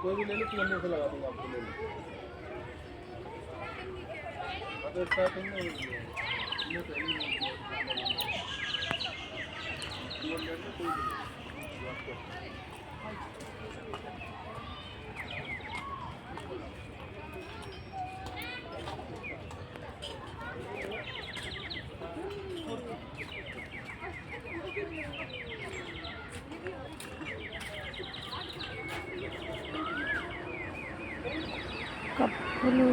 कोई भी ले लो, 200 से लगा दूंगा आपको, ले लो। अगर स्टार्टिंग में ये पहले 200 में कोई भी కప్పులు,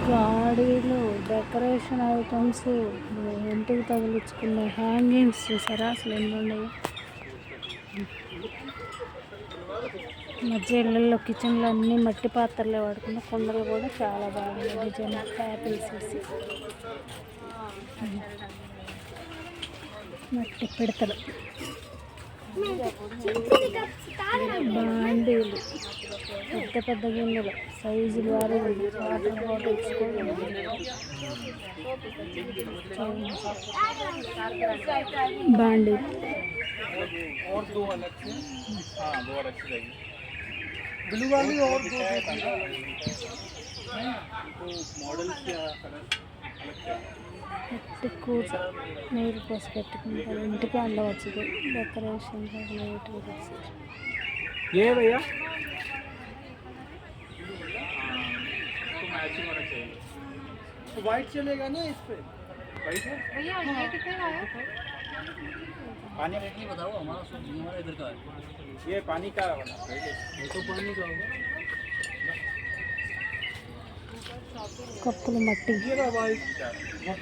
గాడీలు, డెకరేషన్ ఐటమ్స్, ఇంటికి తగిలించుకునే హ్యాంగింగ్స్ చూసారా అసలు ఎన్ని ఉన్నాయి. మధ్య ఇళ్ళల్లో కిచెన్లో అన్నీ మట్టి పాత్రలే వాడుకున్న కుండలు కూడా చాలా బాగున్నాయి డిజైన్ యాపిల్స్ వేసి. మట్టి పిడతలు, బాండీలు, పెద్ద పెద్ద గిన్నెలు, సైజులు వారి వాటర్ బాటిల్స్ కూడా బాండీలు. కూర్చో నీరు పోసి పెట్టుకుంటారు, ఇంటికి అందవచ్చు. డెకరేషన్ ये भैया तो वाइट चलेगा ना इस पे? वाइट है भैया, ये कितने का है? पानी रेट नहीं बताओ, हमारा इधर का है। ये पानी का वाला रेट है, ये तो पानी का होगा। కప్పులు, మట్టి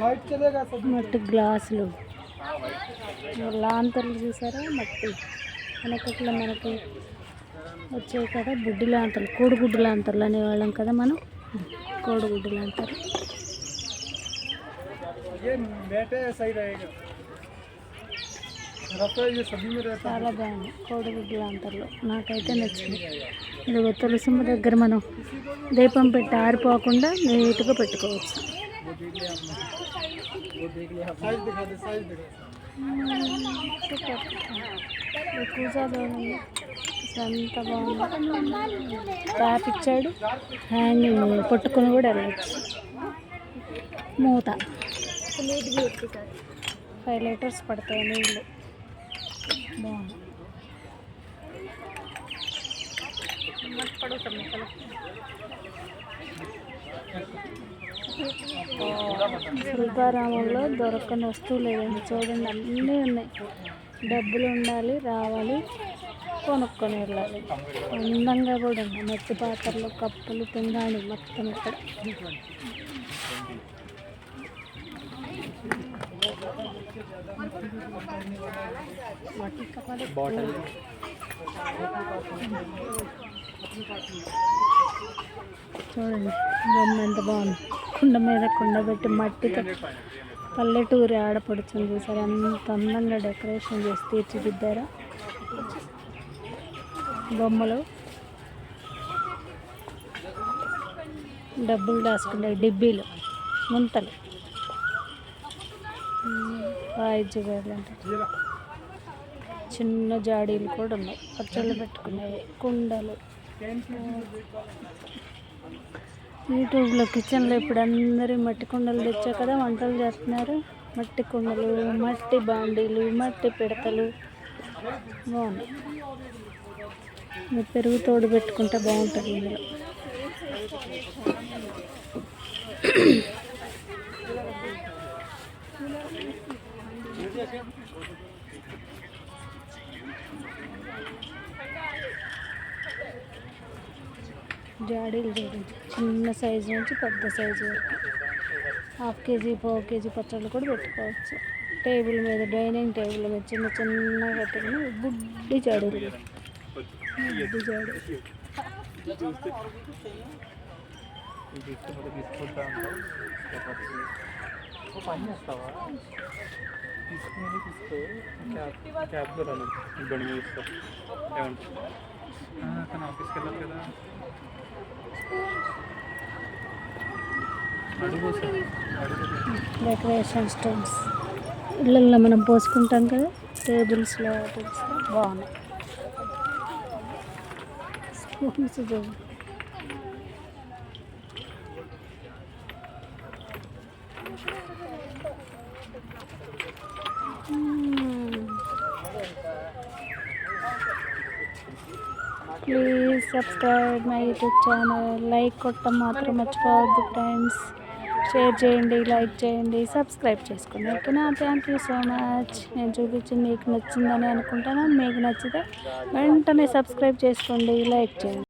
वाइट चलेगा सब। మట్టి గ్లాసులు, లాంతర్లు చూసారా మట్టి. వెనకట్లో మనకి వచ్చాయి కదా బుడ్డి లాంతర్లు, కోడిగుడ్డు లాంతర్లు అనేవాళ్ళం కదా మనం, కోడిగుడ్డు లాంతర్లు. చాలా బాగుంది కోడిగుడ్డు లాంతర్లు, నాకైతే నచ్చింది. ఇదిగో తులసిమ్మ దగ్గర మనం దీపం పెట్టి ఆరిపోకుండా నీట్గా పెట్టుకోవచ్చు. కూజా బాగుంది, ఎంత బాగుంది. ట్యాప్ ఇచ్చాడు, హ్యాంగింగ్ పట్టుకొని కూడా వెళ్ళచ్చు. మూత 5 లీటర్స్ పడతాయి నీళ్ళు. బాగుంది. శిల్పారామంలో దొరకని వస్తువు లేదండి, చూడండి అన్నీ ఉన్నాయి. డబ్బులు ఉండాలి, రావాలి, కొనుక్కొని వెళ్ళాలి. అందంగా కూడా ఉన్నాయి మట్టి పాత్రలు, కప్పులు, పింగాణి మొత్తం ఇక్కడ. చూడండి బొమ్మ ఎంత బాగుంది. కుండ మీద కుండ పెట్టి మట్టితో పల్లెటూరి ఆడపడుచుని చూసారు ఎంత అందంగా డెకరేషన్ చేసి తీర్చిదిద్దారా. బొమ్మలు, డబ్బులు దాచుకునే డిబ్బీలు, ముంతలు, వాయిద్యగారులు అంటే చిన్న జాడీలు కూడా ఉన్నాయి, పచ్చళ్ళు పెట్టుకునేవి, కుండలు. యూట్యూబ్లో కిచెన్లో ఇప్పుడు అందరూ మట్టి కుండలు తెచ్చా కదా వంటలు చేస్తున్నారు. మట్టి కుండలు, మట్టి బాండీలు, మట్టి పిడతలు బాగున్నాయి. పెరుగు తోడు పెట్టుకుంటే బాగుంటుంది ఇందులో. జాడీలు చూడండి, చిన్న సైజు నుంచి పెద్ద సైజు వరకు. 1/2 కేజీ, 1/4 కేజీ పచ్చళ్ళు కూడా పెట్టుకోవచ్చు. టేబుల్ మీద, డైనింగ్ టేబుల్ మీద చిన్న చిన్నగా పెట్టుకుని బుడ్డి జాడీలు, బుడ్డి జాడీ. డెకరేషన్ స్టోన్స్ ఇళ్ళల్లో మనం పోసుకుంటాం కదా, టేబుల్స్లో బాగున్నాయి. స్పూన్స్ చూడు. Please subscribe my YouTube channel. Like కొట్టడం మాత్రం మర్చిపోవద్దు ఫ్రెండ్స్. షేర్ చేయండి, లైక్ చేయండి, సబ్స్క్రైబ్ చేసుకోండి. ఓకేనా? Thank you so much. నేను చూపించింది మీకు నచ్చిందని అనుకుంటాను. మీకు నచ్చితే వెంటనే సబ్స్క్రైబ్ చేసుకోండి, లైక్ చేయండి.